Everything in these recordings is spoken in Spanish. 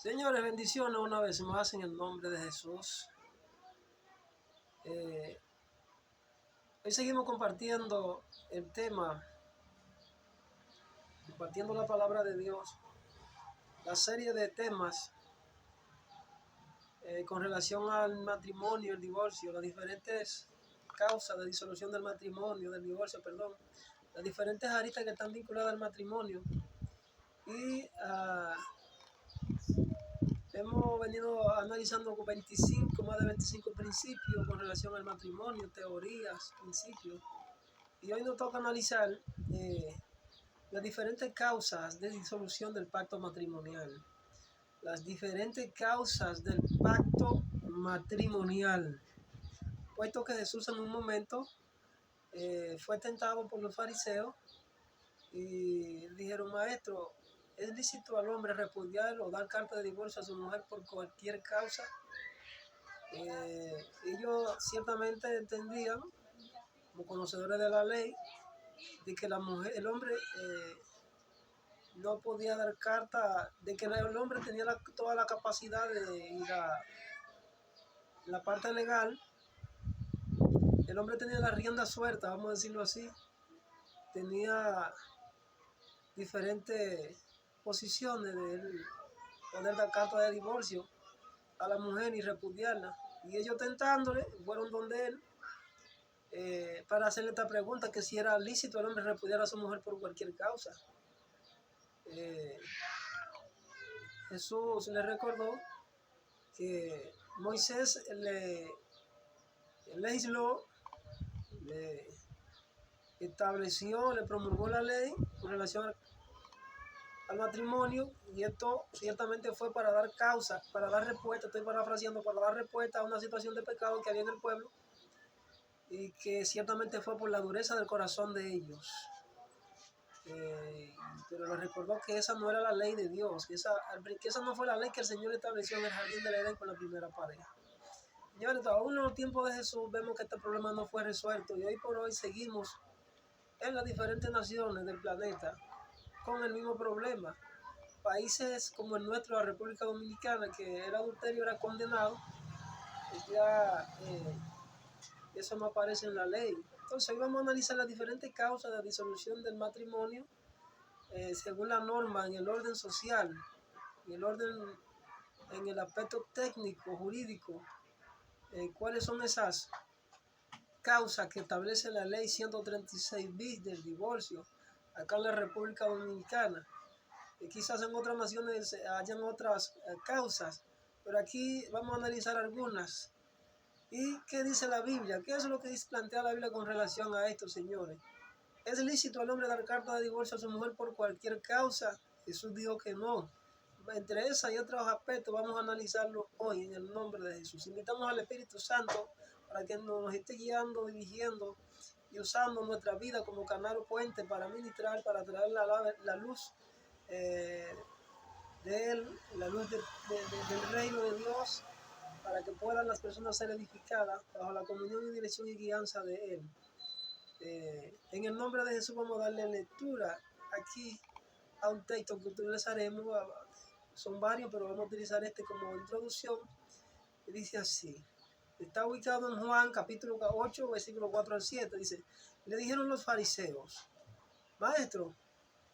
Señores, bendiciones una vez más en el nombre de Jesús. Eh, Hoy seguimos compartiendo el tema, compartiendo la palabra de Dios, la serie de temas con relación al matrimonio, el divorcio, las diferentes causas de disolución del matrimonio, del divorcio, perdón, las diferentes aristas que están vinculadas al matrimonio. Y hemos venido analizando más de 25 principios con relación al matrimonio, teorías, principios. Y hoy nos toca analizar las diferentes causas de disolución del pacto matrimonial. Las diferentes causas del pacto matrimonial. Puesto que Jesús en un momento fue tentado por los fariseos y dijeron: Maestro, ¿es lícito al hombre repudiar o dar carta de divorcio a su mujer por cualquier causa? Ellos ciertamente entendían, como conocedores de la ley, de que el hombre no podía dar carta, de que el hombre tenía toda la capacidad y la parte legal. El hombre tenía la rienda suelta, vamos a decirlo así. Tenía diferentes posiciones de poder dar carta de divorcio a la mujer y repudiarla. Y ellos tentándole, fueron donde él para hacerle esta pregunta, que si era lícito el hombre repudiar a su mujer por cualquier causa. Jesús le recordó que Moisés le legisló, le estableció, le promulgó la ley con relación al matrimonio, y esto ciertamente fue para dar causa, para dar respuesta, estoy parafraseando, para dar respuesta a una situación de pecado que había en el pueblo, y que ciertamente fue por la dureza del corazón de ellos. Pero le recordó que esa no era la ley de Dios, que esa no fue la ley que el Señor estableció en el jardín del Edén con la primera pareja. Señores, aún en los tiempos de Jesús vemos que este problema no fue resuelto, y hoy por hoy seguimos en las diferentes naciones del planeta con el mismo problema. Países como el nuestro, la República Dominicana, que el adulterio era condenado, ya eso no aparece en la ley. Entonces hoy vamos a analizar las diferentes causas de disolución del matrimonio según la norma, en el orden social, en el aspecto técnico, jurídico. ¿Cuáles son esas causas que establece la ley 136 bis del divorcio acá en la República Dominicana? Quizás en otras naciones hayan otras causas, pero aquí vamos a analizar algunas. ¿Y qué dice la Biblia? ¿Qué es lo que plantea la Biblia con relación a esto, señores? ¿Es lícito al hombre dar carta de divorcio a su mujer por cualquier causa? Jesús dijo que no. Entre esas y otros aspectos vamos a analizarlo hoy en el nombre de Jesús. Invitamos al Espíritu Santo para que nos esté guiando, dirigiendo y usando nuestra vida como canal o puente para ministrar, para traer la luz de Él, la luz del reino de Dios, para que puedan las personas ser edificadas bajo la comunión y dirección y guianza de Él. En el nombre de Jesús vamos a darle lectura aquí a un texto que utilizaremos. Son varios, pero vamos a utilizar este como introducción. Y dice así. Está ubicado en Juan capítulo 8, versículo 4 al 7. Dice: le dijeron los fariseos: Maestro,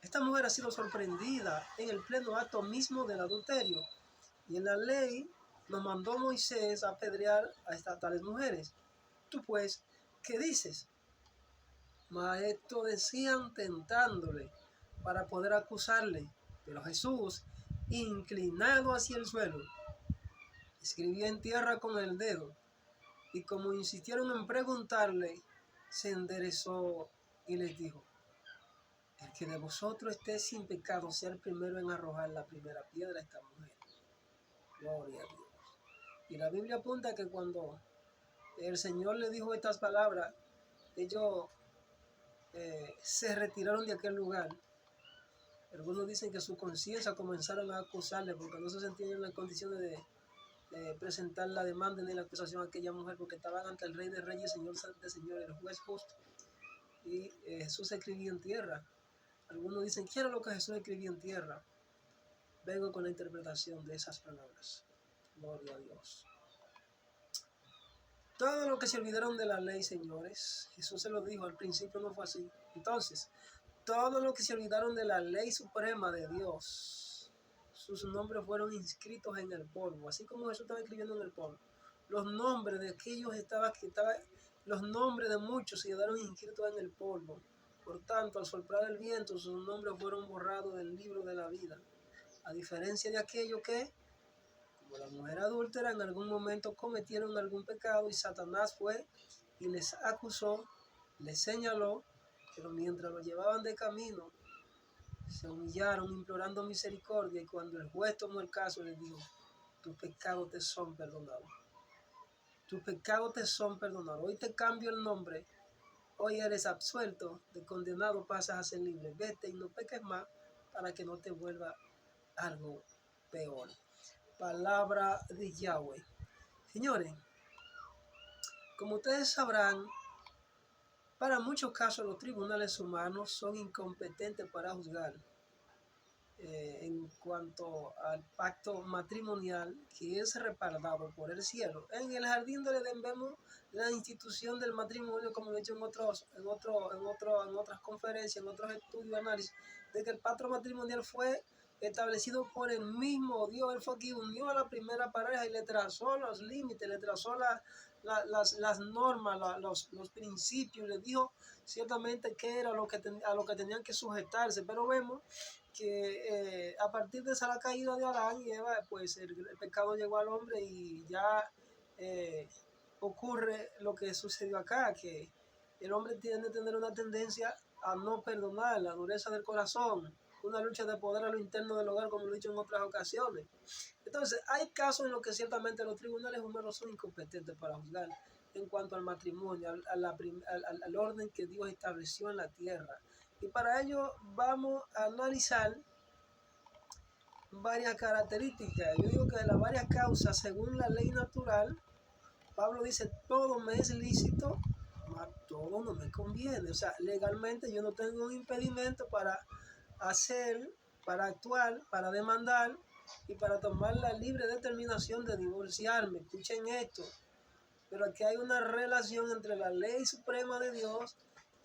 esta mujer ha sido sorprendida en el pleno acto mismo del adulterio, y en la ley nos mandó Moisés a apedrear a tales mujeres. Tú pues, ¿qué dices? Maestro, decían tentándole para poder acusarle. Pero Jesús, inclinado hacia el suelo, escribía en tierra con el dedo, y como insistieron en preguntarle, se enderezó y les dijo: el que de vosotros esté sin pecado sea el primero en arrojar la primera piedra a esta mujer. Gloria a Dios. Y la Biblia apunta que cuando el Señor le dijo estas palabras, ellos se retiraron de aquel lugar. Algunos dicen que su conciencia comenzaron a acusarle porque no se sentían en las condiciones de presentar la demanda ni la acusación a aquella mujer, porque estaban ante el Rey de Reyes, Señor de Señores, el juez justo. Y Jesús escribía en tierra. Algunos dicen: ¿qué era lo que Jesús escribía en tierra? vengo con la interpretación de esas palabras. Gloria a Dios. Todo lo que se olvidaron de la ley, señores, Jesús se lo dijo, al principio no fue así. Entonces, todo lo que se olvidaron de la ley suprema de Dios, sus nombres fueron inscritos en el polvo, así como Jesús estaba escribiendo en el polvo. Los nombres de aquellos los nombres de muchos se quedaron inscritos en el polvo. Por tanto, al soplar el viento, sus nombres fueron borrados del libro de la vida. A diferencia de aquellos que, como la mujer adúltera, en algún momento cometieron algún pecado y Satanás fue y les acusó, les señaló, pero mientras lo llevaban de camino, se humillaron implorando misericordia y cuando el juez tomó el caso les dijo, tus pecados te son perdonados. Tus pecados te son perdonados. Hoy te cambio el nombre. Hoy eres absuelto, de condenado pasas a ser libre. Vete y no peques más para que no te vuelva algo peor. Palabra de Yahweh. Señores, como ustedes sabrán, para muchos casos los tribunales humanos son incompetentes para juzgar en cuanto al pacto matrimonial que es respaldado por el cielo. En el jardín del Edén vemos la institución del matrimonio, como lo he dicho en otras conferencias, en otros estudios, análisis, de que el pacto matrimonial fue establecido por el mismo Dios. Él fue quien unió a la primera pareja y le trazó los límites, le trazó las normas, los principios, le dijo ciertamente qué era a lo que tenían que sujetarse. Pero vemos que a partir de esa caída de Adán y Eva, pues el pecado llegó al hombre y ya ocurre lo que sucedió acá, que el hombre tiene que tener una tendencia a no perdonar, la dureza del corazón, una lucha de poder a lo interno del hogar, como lo he dicho en otras ocasiones. Entonces, hay casos en los que ciertamente los tribunales humanos son incompetentes para juzgar en cuanto al matrimonio, al orden que Dios estableció en la tierra. Y para ello vamos a analizar varias características. Yo digo que de las varias causas, según la ley natural, Pablo dice, todo me es lícito, mas todo no me conviene. O sea, legalmente yo no tengo un impedimento para hacer, para actuar, para demandar y para tomar la libre determinación de divorciarme. Escuchen esto. Pero aquí hay una relación entre la ley suprema de Dios,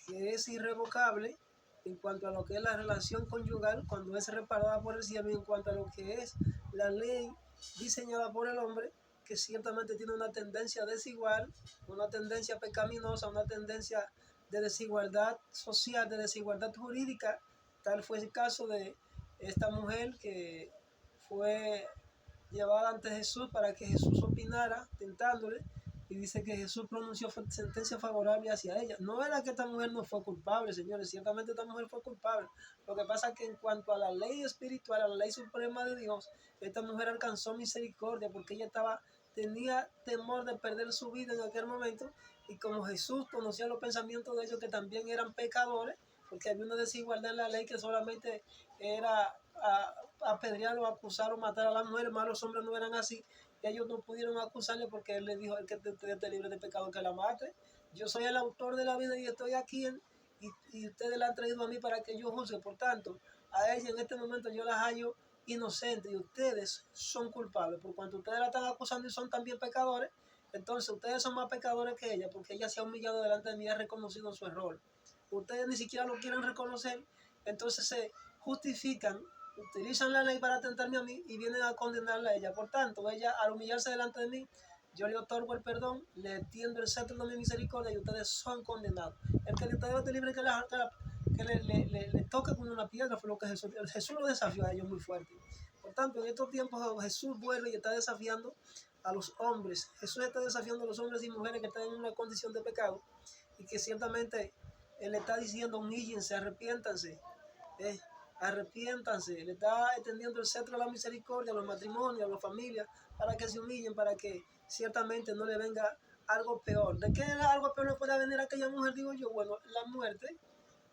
que es irrevocable, en cuanto a lo que es la relación conyugal, cuando es reparada por el cielo, y en cuanto a lo que es la ley diseñada por el hombre, que ciertamente tiene una tendencia desigual, una tendencia pecaminosa, una tendencia de desigualdad social, de desigualdad jurídica. Tal fue el caso de esta mujer que fue llevada ante Jesús para que Jesús opinara, tentándole, y dice que Jesús pronunció sentencia favorable hacia ella. No era que esta mujer no fue culpable, señores, ciertamente esta mujer fue culpable. Lo que pasa es que en cuanto a la ley espiritual, a la ley suprema de Dios, esta mujer alcanzó misericordia porque ella tenía temor de perder su vida en aquel momento, y como Jesús conocía los pensamientos de ellos, que también eran pecadores, porque había una desigualdad en la ley que solamente era apedrear o acusar o matar a las mujeres, más los hombres no eran así. Ellos no pudieron acusarle porque él le dijo, el que te libre de pecado que la mate. Yo soy el autor de la vida y estoy aquí y ustedes la han traído a mí para que yo juzgue. Por tanto, a ella en este momento yo las hallo inocentes y ustedes son culpables. Por cuanto ustedes la están acusando y son también pecadores, entonces ustedes son más pecadores que ella, porque ella se ha humillado delante de mí y ha reconocido su error. Ustedes ni siquiera lo quieren reconocer, entonces se justifican, utilizan la ley para tentarme a mí y vienen a condenarla a ella. Por tanto, ella, al humillarse delante de mí, yo le otorgo el perdón, le tiendo el cetro de mi misericordia y ustedes son condenados. El que te libre que le toque con una piedra fue lo que Jesús lo desafió a ellos muy fuerte. Por tanto, en estos tiempos Jesús vuelve y está desafiando a los hombres. Jesús está desafiando a los hombres y mujeres que están en una condición de pecado y que ciertamente Él le está diciendo, humíllense, arrepiéntanse, arrepiéntanse. Le está extendiendo el cetro de la misericordia a los matrimonios, a las familias, para que se humillen, para que ciertamente no le venga algo peor. ¿De qué algo peor le puede venir a aquella mujer? Digo yo, bueno,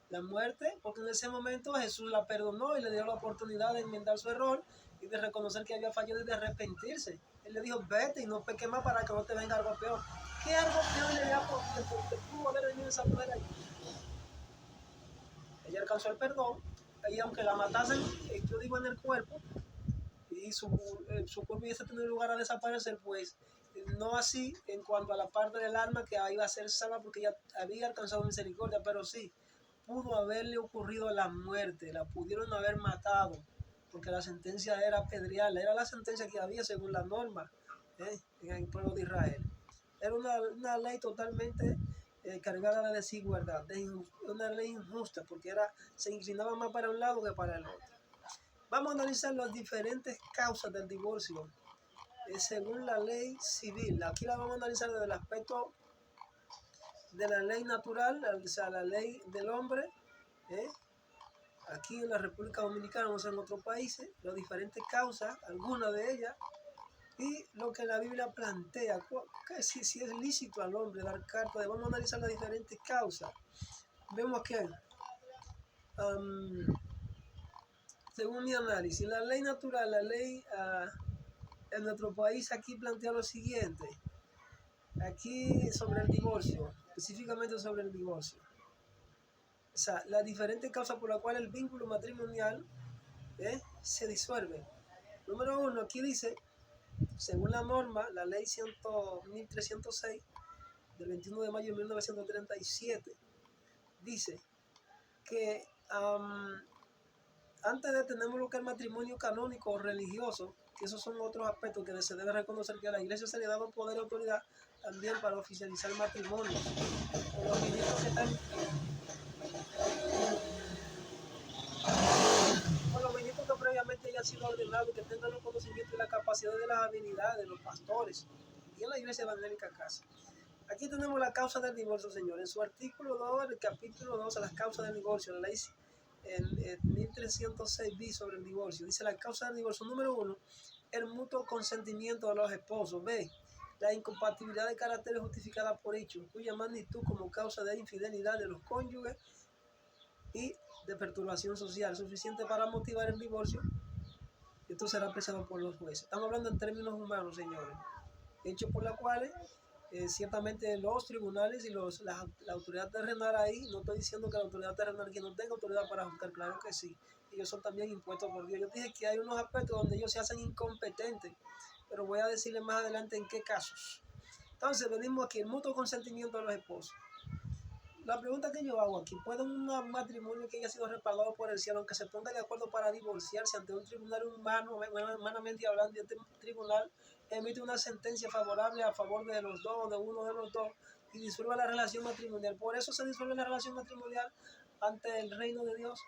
la muerte, porque en ese momento Jesús la perdonó y le dio la oportunidad de enmendar su error y de reconocer que había fallado y de arrepentirse. Él le dijo, vete y no peques más para que no te venga algo peor. ¿Qué algo peor le pudo haber venido a esa mujer ahí? Ella alcanzó el perdón y aunque la matasen, yo digo en el cuerpo, y su cuerpo hubiese tenido lugar a desaparecer, pues no así en cuanto a la parte del alma que iba a ser salva porque ya había alcanzado misericordia, pero sí pudo haberle ocurrido la muerte, la pudieron haber matado, porque la sentencia era apedrearla, era la sentencia que había según la norma en el pueblo de Israel. Era una ley totalmente cargada de desigualdad, una ley injusta, porque se inclinaba más para un lado que para el otro. Vamos a analizar las diferentes causas del divorcio según la ley civil. Aquí la vamos a analizar desde el aspecto de la ley natural, o sea, la ley del hombre, aquí en la República Dominicana, no sé en otros países, las diferentes causas, algunas de ellas, y lo que la Biblia plantea, que si es lícito al hombre dar carta, vamos a analizar las diferentes causas. Vemos que, según mi análisis, la ley natural, la ley en nuestro país aquí plantea lo siguiente, aquí sobre el divorcio, específicamente sobre el divorcio. O sea, las diferentes causas por las cuales el vínculo matrimonial se disuelve. Número uno, aquí dice, según la norma, la ley 1306 del 21 de mayo de 1937, dice que antes de tener lo que es el matrimonio canónico o religioso, que esos son otros aspectos que se debe reconocer, que a la iglesia se le ha dado poder y autoridad también para oficializar el matrimonio. Con los ministros que están que previamente hayan sido ordenados, que tengan los conocimientos y la capacidad de las habilidades de los pastores y en la iglesia evangélica casa. Aquí tenemos la causa del divorcio, señor. En su artículo 2, el capítulo 2, las causas del divorcio, la ley en 1306 bis sobre el divorcio, dice la causa del divorcio número 1, el mutuo consentimiento de los esposos. B, la incompatibilidad de carácter justificada por hechos, cuya magnitud como causa de infidelidad de los cónyuges y de perturbación social suficiente para motivar el divorcio. Esto será apreciado por los jueces. Estamos hablando en términos humanos, señores. Hechos por los cuales ciertamente los tribunales y la autoridad terrenal ahí, no estoy diciendo que la autoridad terrenal que no tenga autoridad para juzgar, claro que sí. Ellos son también impuestos por Dios. Yo dije que hay unos aspectos donde ellos se hacen incompetentes, pero voy a decirles más adelante en qué casos. Entonces venimos aquí, el mutuo consentimiento de los esposos. La pregunta que yo hago aquí, ¿puede un matrimonio que haya sido respaldado por el cielo, aunque se ponga de acuerdo para divorciarse ante un tribunal humano, humanamente hablando, y este tribunal emite una sentencia favorable a favor de los dos, de uno de los dos, y disuelva la relación matrimonial? ¿Por eso se disuelve la relación matrimonial ante el reino de Dios?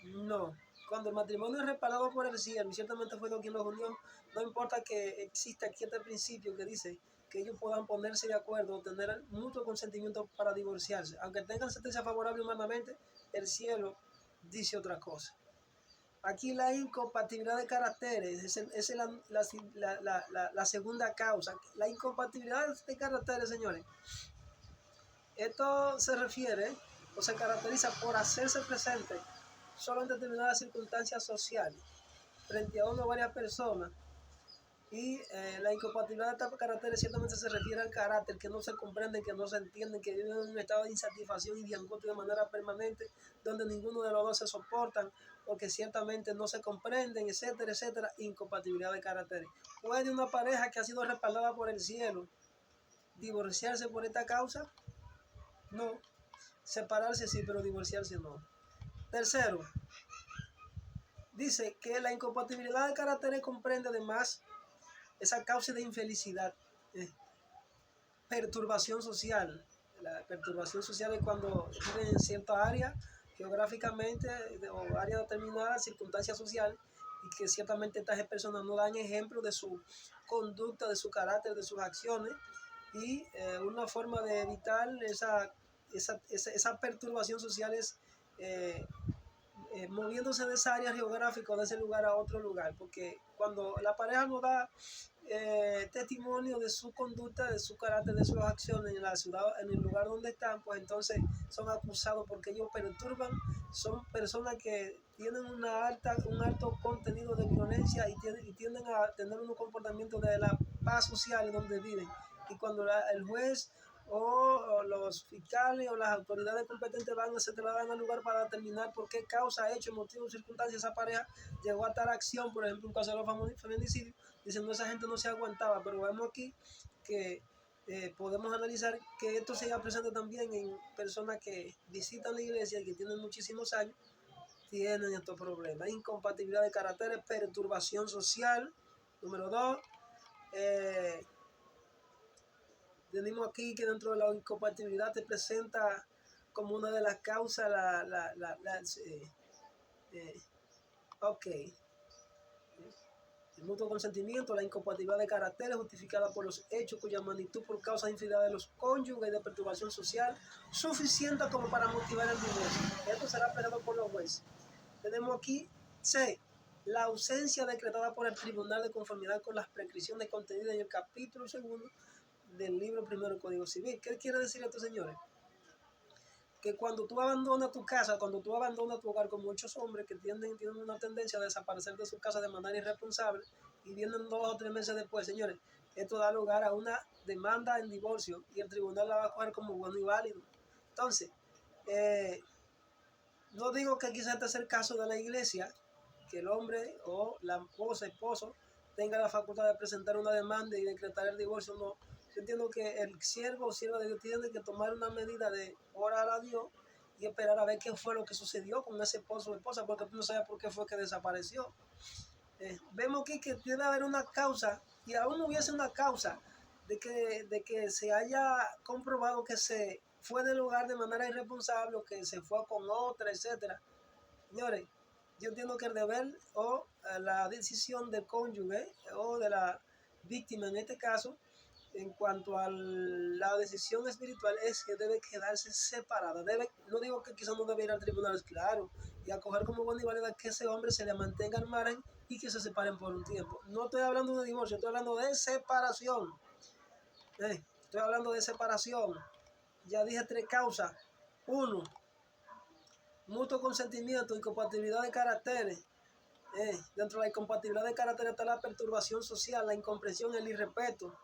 No. Cuando el matrimonio es respaldado por el cielo, y ciertamente fue quien los unió, no importa que exista aquí este principio que dice que ellos puedan ponerse de acuerdo, tener mutuo consentimiento para divorciarse. Aunque tengan sentencia favorable humanamente, el cielo dice otra cosa. Aquí la incompatibilidad de caracteres es la segunda causa. La incompatibilidad de caracteres, señores, esto se refiere o se caracteriza por hacerse presente solo en determinadas circunstancias sociales frente a una o varias personas. Y la incompatibilidad de estos caracteres ciertamente se refiere al carácter, que no se comprenden, que no se entienden, que viven en un estado de insatisfacción y de angustia de manera permanente, donde ninguno de los dos se soportan, porque ciertamente no se comprenden, etcétera, etcétera. Incompatibilidad de caracteres. ¿Puede una pareja que ha sido respaldada por el cielo divorciarse por esta causa? No. Separarse sí, pero divorciarse no. Tercero, dice que la incompatibilidad de caracteres comprende además esa causa de infelicidad, perturbación social. La perturbación social es cuando viven en cierta área geográficamente o área determinada, circunstancia social, y que ciertamente estas personas no dan ejemplo de su conducta, de su carácter, de sus acciones, y una forma de evitar esa perturbación social es moviéndose de esa área geográfica, de ese lugar a otro lugar, porque cuando la pareja no da testimonio de su conducta, de su carácter, de sus acciones en la ciudad, en el lugar donde están, pues entonces son acusados porque ellos perturban, son personas que tienen un alto contenido de violencia y tienden a tener un comportamiento de la paz social donde viven. Y cuando el juez o los fiscales o las autoridades competentes se trasladan al lugar para determinar por qué causa, hecho, motivo, circunstancias esa pareja llegó a tal acción, por ejemplo, un caso de los feminicidios, diciendo esa gente no se aguantaba, pero vemos aquí que podemos analizar que esto se presenta también en personas que visitan la iglesia y que tienen muchísimos años, tienen estos problemas, incompatibilidad de caracteres, perturbación social. Número 2, tenemos aquí que dentro de la incompatibilidad te presenta como una de las causas ok, el mutuo consentimiento, la incompatibilidad de caracteres justificada por los hechos cuya magnitud por causa de infidelidad de los cónyuges y de perturbación social suficiente como para motivar el divorcio. Esto será apelado por los jueces. Tenemos aquí C, la ausencia decretada por el tribunal de conformidad con las prescripciones contenidas en el capítulo 2 del libro primero del Código Civil. ¿Qué quiere decir esto, señores? Que cuando tú abandonas tu casa, cuando tú abandonas tu hogar, con muchos hombres que tienen una tendencia a desaparecer de su casa de manera irresponsable y vienen 2 o 3 meses después, señores, esto da lugar a una demanda en divorcio y el tribunal la va a coger como bueno y válido. Entonces, no digo que quizás este sea el caso de la iglesia, que el hombre o la esposo, tenga la facultad de presentar una demanda y decretar el divorcio, no. Yo entiendo que el siervo o sierva de Dios tiene que tomar una medida de orar a Dios y esperar a ver qué fue lo que sucedió con ese esposo o esposa, porque tú no sabes por qué fue que desapareció. Vemos aquí que debe haber una causa, y aún no hubiese una causa de que se haya comprobado que se fue del hogar de manera irresponsable o que se fue con otra, etcétera. Señores, yo entiendo que el deber o la decisión del cónyuge o de la víctima en este caso, en cuanto a la decisión espiritual, es que debe quedarse separada. No digo que quizás no debe ir al tribunal, claro, y acoger como buena y válida que ese hombre se le mantenga al margen y que se separen por un tiempo. No estoy hablando de divorcio, estoy hablando de separación. Estoy hablando de separación. Ya dije 3 causas. 1, mutuo consentimiento, incompatibilidad de caracteres. Dentro de la incompatibilidad de caracteres está la perturbación social, la incomprensión, el irrespeto.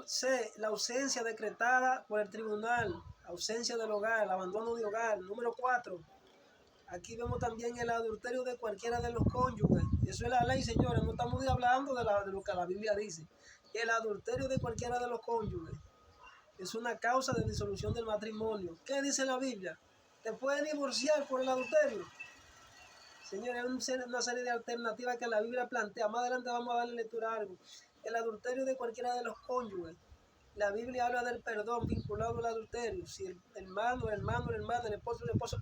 C, la ausencia decretada por el tribunal, ausencia del hogar, el abandono de hogar. Número 4, aquí vemos también el adulterio de cualquiera de los cónyuges. Eso es la ley, señores, no estamos hablando de lo que la Biblia dice. El adulterio de cualquiera de los cónyuges es una causa de disolución del matrimonio. ¿Qué dice la Biblia? ¿Te puedes divorciar por el adulterio? Señores, hay una serie de alternativas que la Biblia plantea. Más adelante vamos a darle lectura a algo. El adulterio de cualquiera de los cónyuges. La Biblia habla del perdón vinculado al adulterio. Si el hermano, el esposo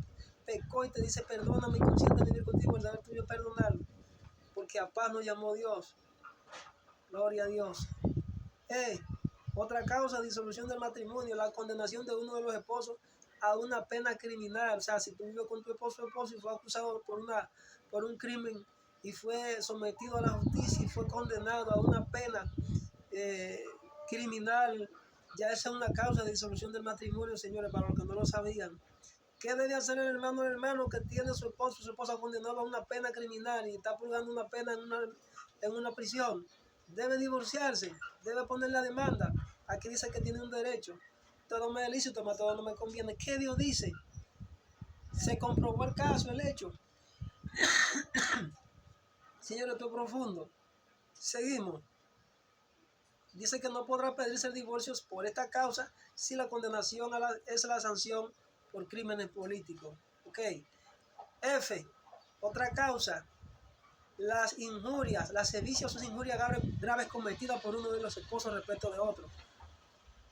pecó y te dice perdóname y consiente vivir contigo, el deber tuyo es perdonarlo. Porque a paz nos llamó Dios. Gloria a Dios. Otra causa, disolución del matrimonio, la condenación de uno de los esposos a una pena criminal. O sea, si tú vives con tu esposo y fue acusado por un crimen y fue sometido a la justicia y fue condenado a una pena criminal, ya esa es una causa de disolución del matrimonio, señores, para los que no lo sabían. ¿Qué debe hacer el hermano que tiene a su esposa condenado a una pena criminal y está purgando una pena en una prisión? Debe divorciarse, debe poner la demanda. Aquí dice que tiene un derecho. Todo me es lícito, pero todo no me conviene. ¿Qué Dios dice? Se comprobó el caso, el hecho. Señores, esto es profundo. Seguimos. Dice que no podrá pedirse el divorcio por esta causa si la condenación es la sanción por crímenes políticos. Ok. F. Otra causa. Las injurias, las sevicias o injurias graves cometidas por uno de los esposos respecto de otro.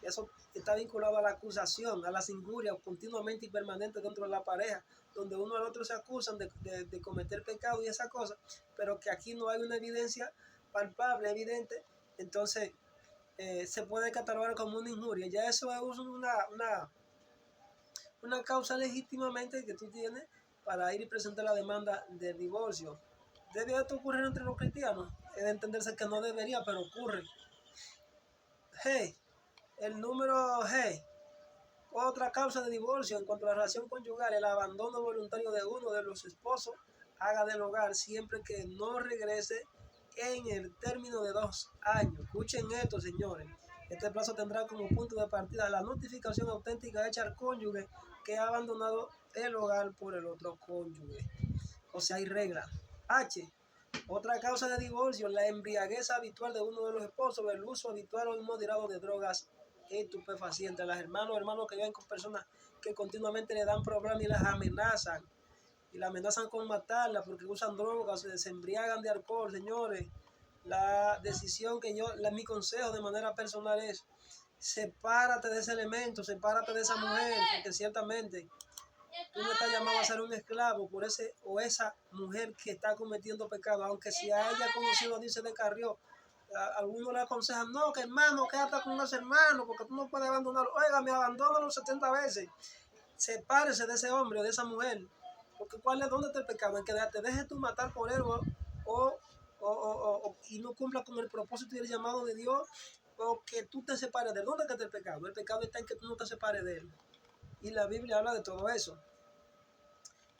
Eso está vinculado a la acusación, a las injurias continuamente y permanentes dentro de la pareja, donde uno al otro se acusan de cometer pecado y esa cosa, pero que aquí no hay una evidencia palpable, evidente, entonces se puede catalogar como una injuria. Ya eso es una causa legítimamente que tú tienes para ir y presentar la demanda del divorcio. ¿Debe esto ocurrir entre los cristianos? Es de entenderse que no debería, pero ocurre. G. El número G. Otra causa de divorcio en cuanto a la relación conyugal, el abandono voluntario de uno de los esposos haga del hogar siempre que no regrese en el término de 2 años. Escuchen esto, señores. Este plazo tendrá como punto de partida la notificación auténtica hecha al cónyuge que ha abandonado el hogar por el otro cónyuge. O sea, hay regla. H. Otra causa de divorcio, la embriaguez habitual de uno de los esposos, el uso habitual o inmoderado de drogas estupefacientes. Las hermanos que viven con personas que continuamente le dan problemas y las amenazan. Y la amenazan con matarla porque usan drogas, se embriagan de alcohol, señores. La decisión que mi consejo de manera personal es: sepárate de ese elemento, sepárate de esa mujer, porque ciertamente tú no estás llamado a ser un esclavo por ese o esa mujer que está cometiendo pecado, aunque si a ella conocido dice de Carrió, algunos le aconsejan, no, que hermano, quédate con los hermanos, porque tú no puedes abandonarlo. Oiga, me abandónalo 70 veces. Sepárese de ese hombre o de esa mujer, porque ¿dónde está el pecado? En que te dejes tú matar por él y no cumpla con el propósito y el llamado de Dios, o que tú te separes de él. ¿Dónde está el pecado? El pecado está en que tú no te separes de él. Y la Biblia habla de todo eso.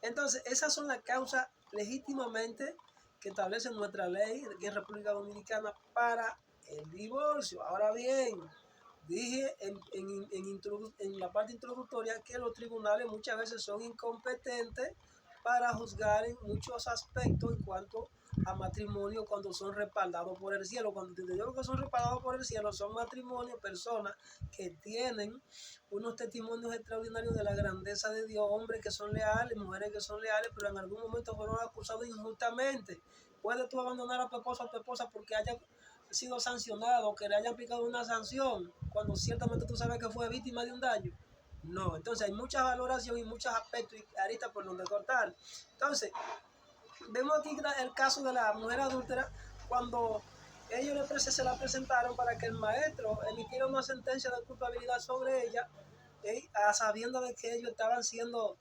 Entonces, esas son las causas legítimamente que establece nuestra ley aquí en República Dominicana para el divorcio. Ahora bien, dije en la parte introductoria que los tribunales muchas veces son incompetentes para juzgar en muchos aspectos en cuanto a matrimonio cuando son respaldados por el cielo. Cuando te digo que son respaldados por el cielo, son matrimonios, personas que tienen unos testimonios extraordinarios de la grandeza de Dios, hombres que son leales, mujeres que son leales, pero en algún momento fueron acusados injustamente. Puedes tú abandonar a tu esposo o a tu esposa porque haya sido sancionado, que le hayan aplicado una sanción, cuando ciertamente tú sabes que fue víctima de un daño. No, entonces hay mucha valoración y muchos aspectos y aristas por donde cortar. Entonces, vemos aquí el caso de la mujer adúltera, cuando ellos se la presentaron para que el maestro emitiera una sentencia de culpabilidad sobre ella, a sabiendas de que ellos estaban siendo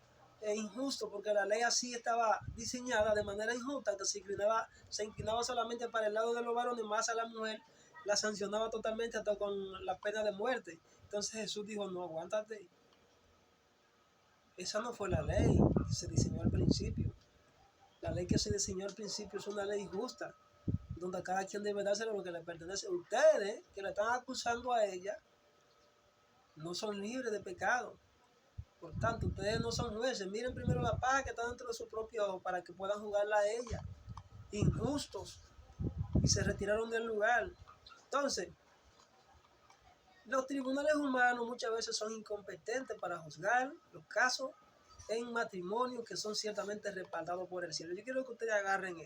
injustos, porque la ley así estaba diseñada de manera injusta, que se inclinaba solamente para el lado de los varones, más a la mujer la sancionaba totalmente hasta con la pena de muerte. Entonces Jesús dijo, no, aguántate. Esa no fue la ley que se diseñó al principio. La ley que se diseñó al principio es una ley justa, donde cada quien debe dárselo lo que le pertenece. Ustedes que le están acusando a ella no son libres de pecado. Por tanto, ustedes no son jueces. Miren primero la paz que está dentro de su propio ojo para que puedan jugarla a ella. Injustos. Y se retiraron del lugar. Entonces, los tribunales humanos muchas veces son incompetentes para juzgar los casos en matrimonio que son ciertamente respaldados por el cielo. Yo quiero que ustedes agarren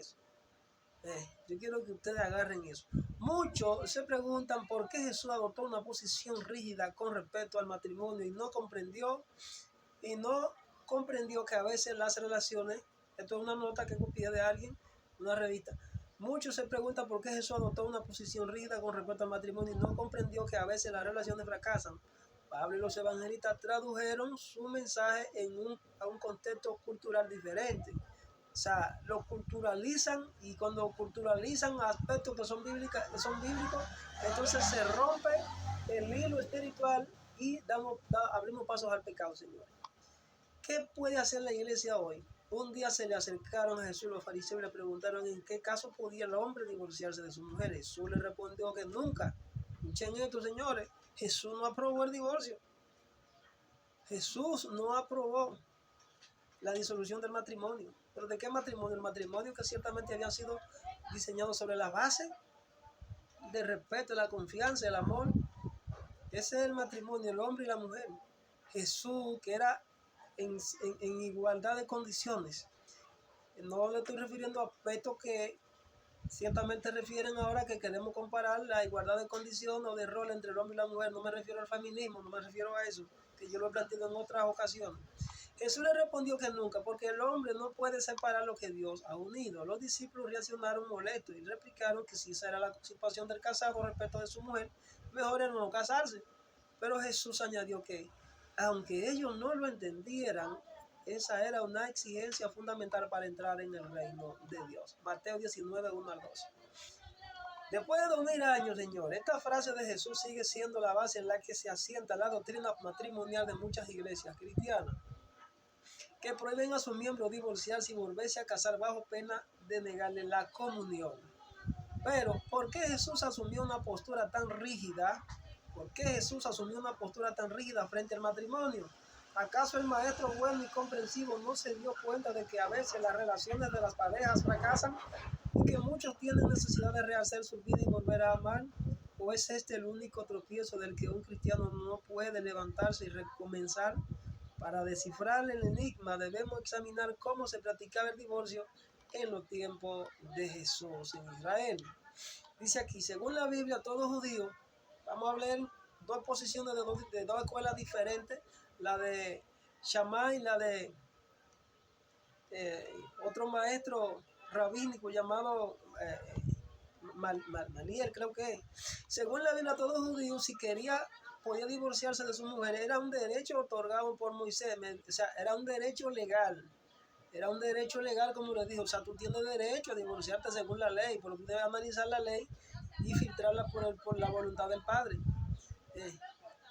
eso. Muchos se preguntan por qué Jesús adoptó una posición rígida con respecto al matrimonio y no comprendió que a veces las relaciones, esto es una nota que copié de alguien, una revista. Muchos se preguntan por qué Jesús adoptó una posición rígida con respecto al matrimonio y no comprendió que a veces las relaciones fracasan. Pablo y los evangelistas tradujeron su mensaje a un contexto cultural diferente. O sea, lo culturalizan, y cuando culturalizan aspectos que son bíblicos, entonces se rompe el hilo espiritual y abrimos pasos al pecado, señores. ¿Qué puede hacer la iglesia hoy? Un día se le acercaron a Jesús los fariseos y le preguntaron en qué caso podía el hombre divorciarse de su mujer. Jesús le respondió que nunca. Escuchen esto, señores. Jesús no aprobó el divorcio. Jesús no aprobó la disolución del matrimonio. ¿Pero de qué matrimonio? El matrimonio que ciertamente había sido diseñado sobre la base del respeto, la confianza, el amor. Ese es el matrimonio, el hombre y la mujer. Jesús, que era en igualdad de condiciones. No le estoy refiriendo a aspectos que ciertamente refieren ahora que queremos comparar la igualdad de condiciones o de rol entre el hombre y la mujer. No me refiero al feminismo, no me refiero a eso, que yo lo he planteado en otras ocasiones. Jesús le respondió que nunca, porque el hombre no puede separar lo que Dios ha unido. Los discípulos reaccionaron molestos y replicaron que si esa era la situación del casado respecto de su mujer, mejor era no casarse. Pero Jesús añadió que, aunque ellos no lo entendieran, esa era una exigencia fundamental para entrar en el reino de Dios. Mateo 19, 1 al 2. Después de 2000 años, señor, esta frase de Jesús sigue siendo la base en la que se asienta la doctrina matrimonial de muchas iglesias cristianas, que prohíben a sus miembros divorciarse y volverse a casar bajo pena de negarle la comunión. Pero, ¿por qué Jesús asumió una postura tan rígida ¿Por qué Jesús asumió una postura tan rígida frente al matrimonio? ¿Acaso el maestro bueno y comprensivo no se dio cuenta de que a veces las relaciones de las parejas fracasan y que muchos tienen necesidad de rehacer su vida y volver a amar? ¿O es este el único tropiezo del que un cristiano no puede levantarse y recomenzar? Para descifrar el enigma debemos examinar cómo se practicaba el divorcio en los tiempos de Jesús en Israel. Dice aquí, según la Biblia, todo judío, vamos a hablar dos posiciones de dos escuelas diferentes, la de Shammai y la de otro maestro rabínico llamado Maniel, creo que es. Según la Biblia, todo judío, si quería, podía divorciarse de su mujer. Era un derecho otorgado por Moisés, o sea, era un derecho legal. Era un derecho legal, como les dijo. O sea, tú tienes derecho a divorciarte según la ley, pero tú debes analizar la ley y filtrarla por la voluntad del Padre.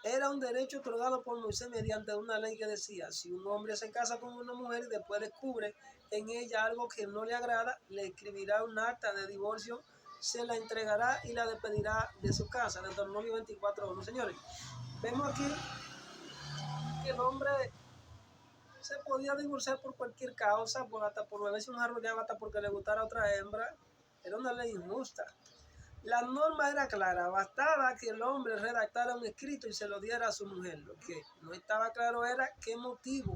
Era un derecho otorgado por Moisés mediante una ley que decía, si un hombre se casa con una mujer y después descubre en ella algo que no le agrada, le escribirá un acta de divorcio, se la entregará y la despedirá de su casa. Deuteronomio 24:1. Señores, vemos aquí que el hombre se podía divorciar por cualquier causa, hasta por beberse un jarro de agua, hasta porque le gustara a otra hembra. Era una ley injusta. La norma era clara, bastaba que el hombre redactara un escrito y se lo diera a su mujer. Lo que no estaba claro era qué motivo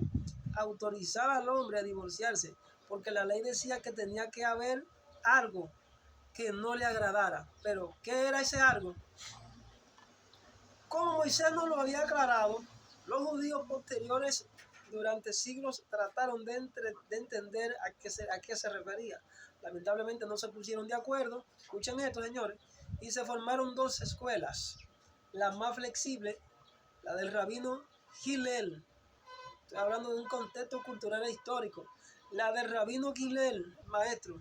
autorizaba al hombre a divorciarse, porque la ley decía que tenía que haber algo que no le agradara. Pero, ¿qué era ese algo? Como Moisés no lo había aclarado, los judíos posteriores durante siglos trataron de entender a qué se refería. Lamentablemente no se pusieron de acuerdo, escuchen esto señores, y se formaron dos escuelas. La más flexible, la del rabino Hillel, estoy hablando de un contexto cultural e histórico. La del rabino Hillel, maestro,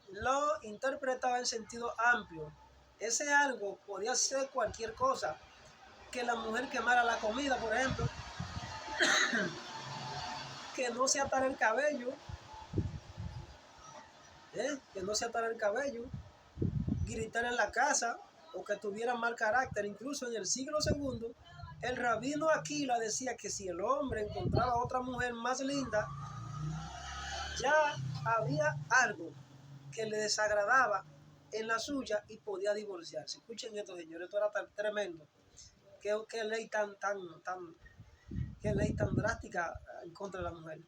lo interpretaba en sentido amplio. Ese algo podía ser cualquier cosa, que la mujer quemara la comida, por ejemplo, que no se atara el cabello, que no se atara el cabello, gritar en la casa o que tuviera mal carácter. Incluso en el siglo II, el rabino Aquila decía que si el hombre encontraba otra mujer más linda, ya había algo que le desagradaba en la suya y podía divorciarse. Escuchen esto, señores, esto era tan tremendo. Qué ley tan drástica en contra de la mujer.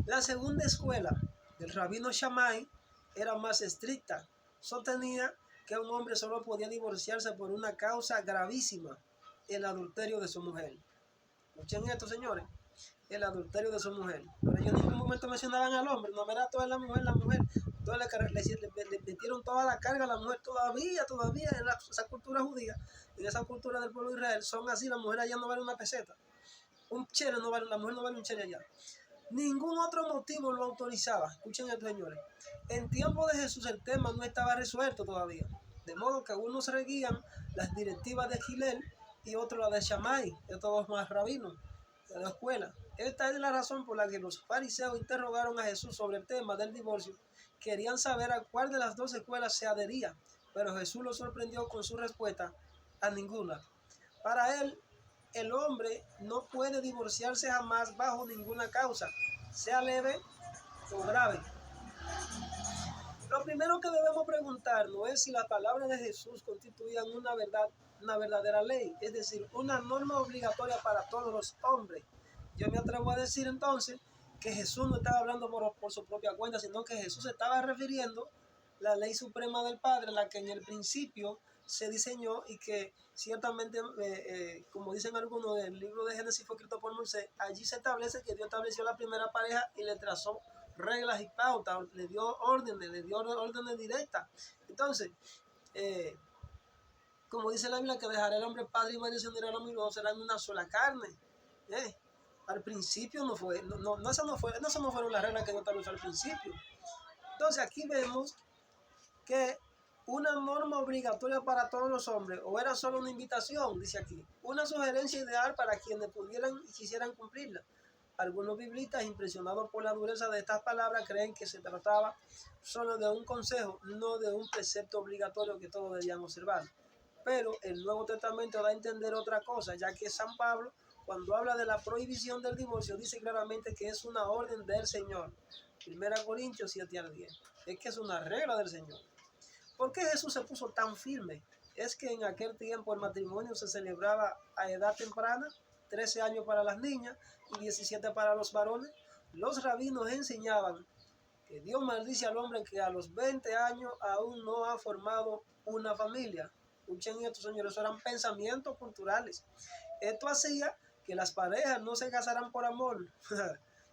La segunda escuela del rabino Shammai era más estricta. Sostenía que un hombre solo podía divorciarse por una causa gravísima, el adulterio de su mujer. Escuchen esto, señores, el adulterio de su mujer. Pero ellos en ningún momento mencionaban al hombre, no era toda la mujer. Entonces le metieron toda la carga a la mujer todavía en esa cultura judía, en esa cultura del pueblo de Israel, son así, la mujer allá no vale una peseta. Un chere no vale, la mujer no vale un chere allá. Ningún otro motivo lo autorizaba. Escuchen esto, señores. En tiempo de Jesús el tema no estaba resuelto todavía. De modo que unos seguían las directivas de Hillel y otros las de Shammai, estos dos más rabinos de la escuela. Esta es la razón por la que los fariseos interrogaron a Jesús sobre el tema del divorcio. Querían saber a cuál de las dos escuelas se adhería, pero Jesús los sorprendió con su respuesta: a ninguna. Para él, el hombre no puede divorciarse jamás bajo ninguna causa, sea leve o grave. Lo primero que debemos preguntarnos es si las palabras de Jesús constituían una verdadera ley, es decir, una norma obligatoria para todos los hombres. Yo me atrevo a decir entonces que Jesús no estaba hablando por su propia cuenta, sino que Jesús estaba refiriendo la ley suprema del Padre, la que en el principio se diseñó y que ciertamente, como dicen algunos, el libro de Génesis fue escrito por Moisés. Allí se establece que Dios estableció la primera pareja y le trazó reglas y pautas, le dio órdenes directas. Entonces, como dice la Biblia, que dejará el hombre padre y madre y se unirá a los dos, serán una sola carne. Al principio no fue, esas no fueron las reglas que Dios estableció al principio. Entonces aquí vemos que una norma obligatoria para todos los hombres, o era solo una invitación, dice aquí, una sugerencia ideal para quienes pudieran y quisieran cumplirla. Algunos biblistas, impresionados por la dureza de estas palabras, creen que se trataba solo de un consejo, no de un precepto obligatorio que todos debían observar. Pero el Nuevo Testamento da a entender otra cosa, ya que San Pablo, cuando habla de la prohibición del divorcio, dice claramente que es una orden del Señor. 1 Corintios 7 al 10. Es que es una regla del Señor. ¿Por qué Jesús se puso tan firme? Es que en aquel tiempo el matrimonio se celebraba a edad temprana, 13 años para las niñas y 17 para los varones. Los rabinos enseñaban que Dios maldice al hombre que a los 20 años aún no ha formado una familia. Escuchen esto, señores, eran pensamientos culturales. Esto hacía que las parejas no se casaran por amor,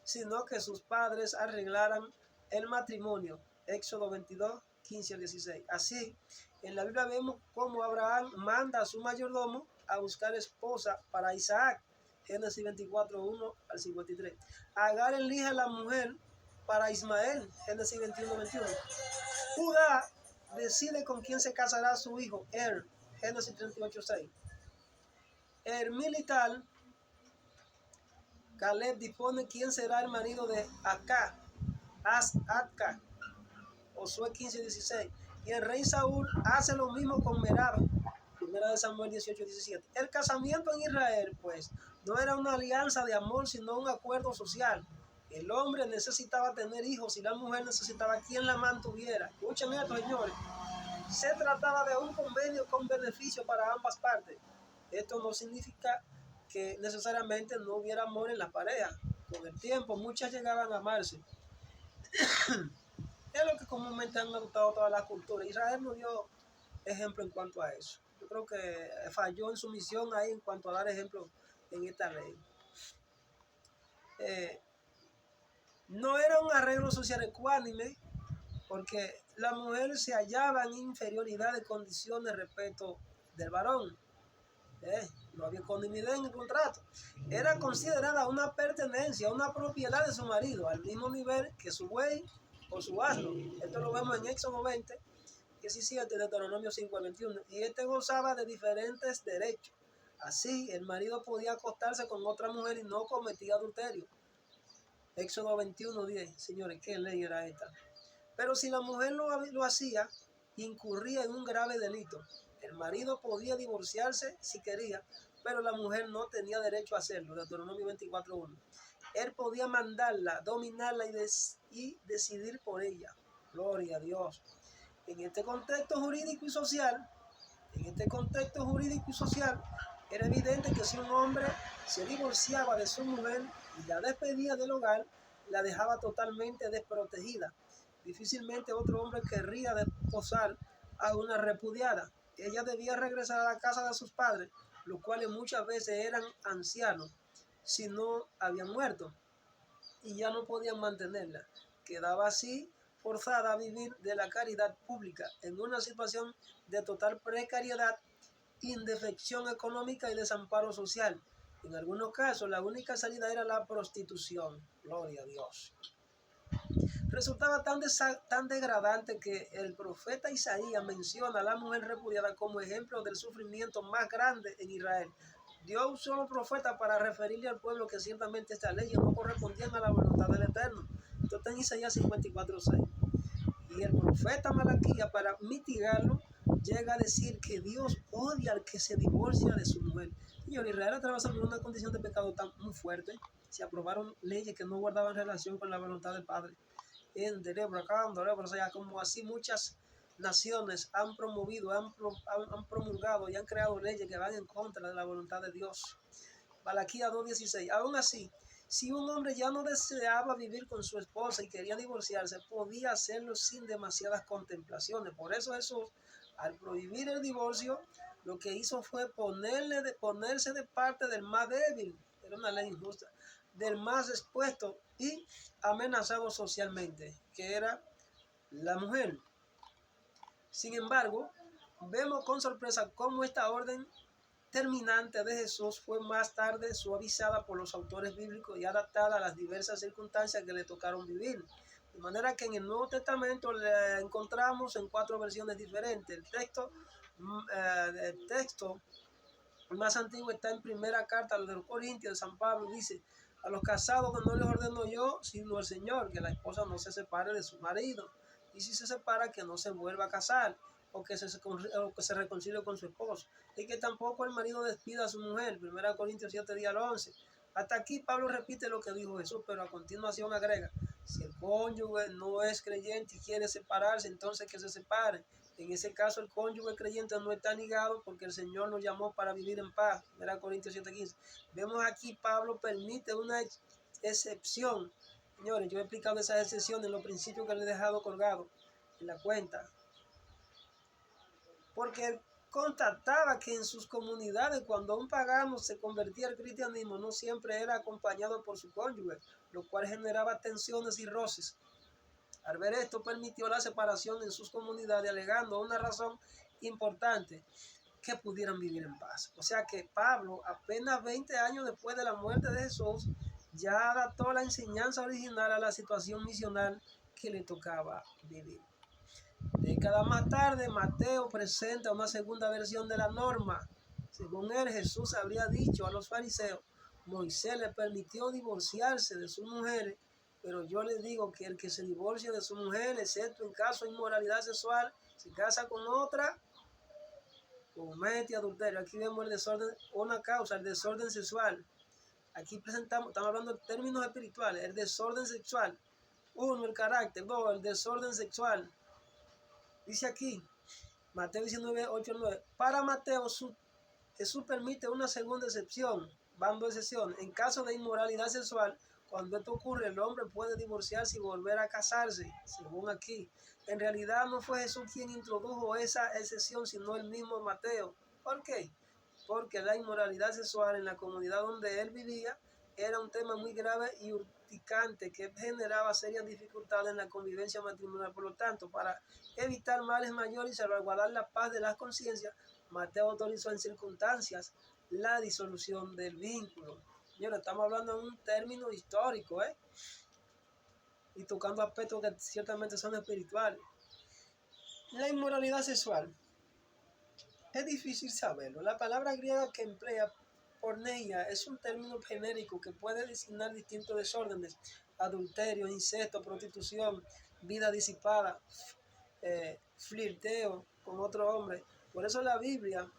sino que sus padres arreglaran el matrimonio. Éxodo 22, 15 al 16. Así, en la Biblia vemos cómo Abraham manda a su mayordomo a buscar esposa para Isaac. Génesis 24, 1 al 53. Agar elige a la mujer para Ismael. Génesis 21, 21. Judá decide con quién se casará su hijo, Génesis 38, 6. El militar, Caleb dispone quién será el marido de Acá, Acá, Josué 15, 16. Y el rey Saúl hace lo mismo con Merab, 1 Samuel 18, 17. El casamiento en Israel, pues, no era una alianza de amor, sino un acuerdo social. El hombre necesitaba tener hijos y la mujer necesitaba quien la mantuviera. Escuchen esto, señores. Se trataba de un convenio con beneficio para ambas partes. Esto no significa que necesariamente no hubiera amor en la pareja. Con el tiempo, muchas llegaban a amarse. Es lo que comúnmente han adoptado todas las culturas. Israel no dio ejemplo en cuanto a eso. Yo creo que falló en su misión ahí en cuanto a dar ejemplo en esta ley. No era un arreglo social ecuánime, porque la mujer se hallaba en inferioridad de condiciones respecto del varón. No había ecuanimidad en el contrato. Era considerada una pertenencia, una propiedad de su marido, al mismo nivel que su buey o su asno. Esto lo vemos en Éxodo 20, 17, Deuteronomio 5 al 21. Y este gozaba de diferentes derechos. Así, el marido podía acostarse con otra mujer y no cometía adulterio. Éxodo 21, 10. Señores, ¿qué ley era esta? Pero si la mujer lo hacía, incurría en un grave delito. El marido podía divorciarse si quería, pero la mujer no tenía derecho a hacerlo. Deuteronomio 24:1. Él podía mandarla, dominarla y decidir por ella. Gloria a Dios. En este contexto jurídico y social, era evidente que si un hombre se divorciaba de su mujer y la despedía del hogar, la dejaba totalmente desprotegida. Difícilmente otro hombre querría desposar a una repudiada. Ella debía regresar a la casa de sus padres, los cuales muchas veces eran ancianos, si no habían muerto, y ya no podían mantenerla. Quedaba así forzada a vivir de la caridad pública, en una situación de total precariedad, indefección económica y desamparo social. En algunos casos, la única salida era la prostitución. Gloria a Dios. Resultaba tan degradante que el profeta Isaías menciona a la mujer repudiada como ejemplo del sufrimiento más grande en Israel. Dios usó a los profetas para referirle al pueblo que ciertamente estas leyes no correspondían a la voluntad del Eterno. Esto está en Isaías 54:6. Y el profeta Malaquías, para mitigarlo, llega a decir que Dios odia al que se divorcia de su mujer. Señor, Israel atravesó por una condición de pecado tan muy fuerte. Se aprobaron leyes que no guardaban relación con la voluntad del Padre. O sea, como así muchas naciones han promovido, han promulgado y han creado leyes que van en contra de la voluntad de Dios. Malaquías 2:16. Aún así, si un hombre ya no deseaba vivir con su esposa y quería divorciarse, podía hacerlo sin demasiadas contemplaciones. Por eso Jesús, al prohibir el divorcio, lo que hizo fue ponerse de parte del más débil. Era una ley injusta. Del más expuesto y amenazado socialmente, que era la mujer. Sin embargo, vemos con sorpresa cómo esta orden terminante de Jesús fue más tarde suavizada por los autores bíblicos y adaptada a las diversas circunstancias que le tocaron vivir. De manera que en el Nuevo Testamento le encontramos en 4 versiones diferentes. El texto más antiguo está en primera carta de los Corintios de San Pablo. Dice: a los casados que no les ordeno yo, sino el Señor, que la esposa no se separe de su marido. Y si se separa, que no se vuelva a casar. o que se reconcilie con su esposo, y que tampoco el marido despida a su mujer. 1 Corintios 7, 10 al 11. Hasta aquí Pablo repite lo que dijo Jesús, pero a continuación agrega: si el cónyuge no es creyente y quiere separarse, entonces que se separen. En ese caso el cónyuge creyente no está ligado porque el Señor nos llamó para vivir en paz. 1 Corintios 7:15. Vemos aquí Pablo permite una excepción. Señores, yo he explicado esas excepciones en los principios que le he dejado colgado en la cuenta. Porque él constataba que en sus comunidades, cuando un pagano se convertía al cristianismo, no siempre era acompañado por su cónyuge, lo cual generaba tensiones y roces. Al ver esto, permitió la separación en sus comunidades, alegando una razón importante: que pudieran vivir en paz. O sea que Pablo, apenas 20 años después de la muerte de Jesús, ya adaptó la enseñanza original a la situación misional que le tocaba vivir. Décadas más tarde, Mateo presenta una segunda versión de la norma. Según él, Jesús habría dicho a los fariseos: Moisés le permitió divorciarse de sus mujeres, pero yo les digo que el que se divorcia de su mujer, excepto en caso de inmoralidad sexual, se casa con otra, comete adulterio. Aquí vemos el desorden, una causa, el desorden sexual. Aquí estamos hablando de términos espirituales: el desorden sexual. 1, el carácter. 2, el desorden sexual. Dice aquí, Mateo 19, 8, 9. Para Mateo, Jesús permite una segunda excepción. Van 2 excepciones. En caso de inmoralidad sexual, cuando esto ocurre, el hombre puede divorciarse y volver a casarse, según aquí. En realidad no fue Jesús quien introdujo esa excepción, sino el mismo Mateo. ¿Por qué? Porque la inmoralidad sexual en la comunidad donde él vivía era un tema muy grave y urticante que generaba serias dificultades en la convivencia matrimonial. Por lo tanto, para evitar males mayores y salvaguardar la paz de las conciencias, Mateo autorizó en circunstancias la disolución del vínculo. Señores, estamos hablando de un término histórico, y tocando aspectos que ciertamente son espirituales. La inmoralidad sexual es difícil saberlo. La palabra griega que emplea porneia es un término genérico que puede designar distintos desórdenes: adulterio, incesto, prostitución, vida disipada, flirteo con otro hombre. Por eso la Biblia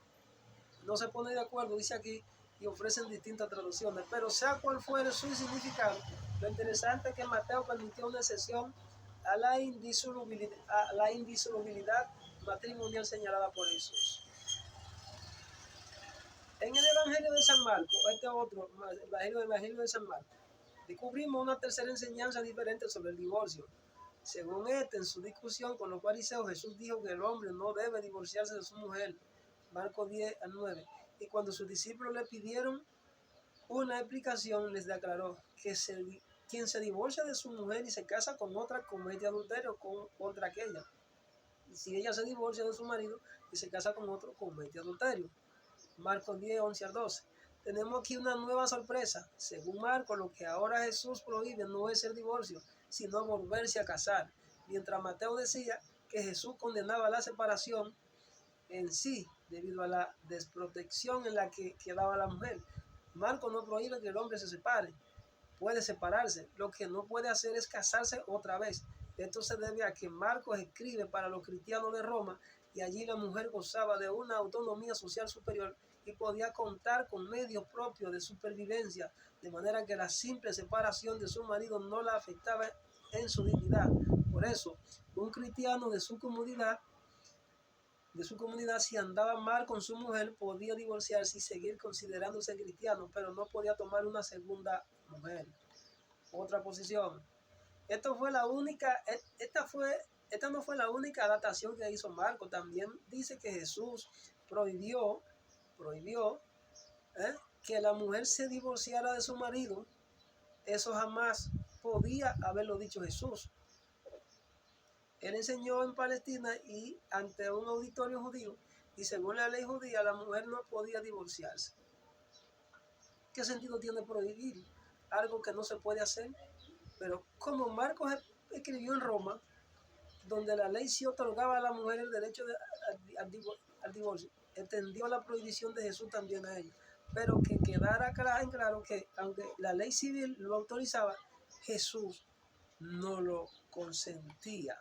no se pone de acuerdo, dice aquí, y ofrecen distintas traducciones. Pero sea cual fuere su significado, lo interesante es que Mateo permitió una excepción a la indisolubilidad matrimonial señalada por Jesús. En el Evangelio de San Marcos, el Evangelio de San Marcos, descubrimos una tercera enseñanza diferente sobre el divorcio. Según en su discusión con los fariseos, Jesús dijo que el hombre no debe divorciarse de su mujer. Marcos 10 al 9. Y cuando sus discípulos le pidieron una explicación, les declaró que quien se divorcia de su mujer y se casa con otra comete adulterio contra aquella. Y si ella se divorcia de su marido y se casa con otro, comete adulterio. Marcos 10, 11 al 12. Tenemos aquí una nueva sorpresa. Según Marcos, lo que ahora Jesús prohíbe no es el divorcio, sino volverse a casar. Mientras Mateo decía que Jesús condenaba la separación en sí, debido a la desprotección en la que quedaba la mujer. Marcos no prohíbe que el hombre se separe. Puede separarse. Lo que no puede hacer es casarse otra vez. Esto se debe a que Marcos escribe para los cristianos de Roma, y allí la mujer gozaba de una autonomía social superior y podía contar con medios propios de supervivencia, de manera que la simple separación de su marido no la afectaba en su dignidad. Por eso, un cristiano de su comunidad, si andaba mal con su mujer, podía divorciarse y seguir considerándose cristiano, pero no podía tomar una segunda mujer. Otra posición. Esta no fue la única adaptación que hizo Marcos. También dice que Jesús prohibió que la mujer se divorciara de su marido. Eso jamás podía haberlo dicho Jesús. Él enseñó en Palestina y ante un auditorio judío, y según la ley judía, la mujer no podía divorciarse. ¿Qué sentido tiene prohibir algo que no se puede hacer? Pero como Marcos escribió en Roma, donde la ley sí otorgaba a la mujer el derecho al divorcio, extendió la prohibición de Jesús también a ellos. Pero que quedara en claro que aunque la ley civil lo autorizaba, Jesús no lo consentía.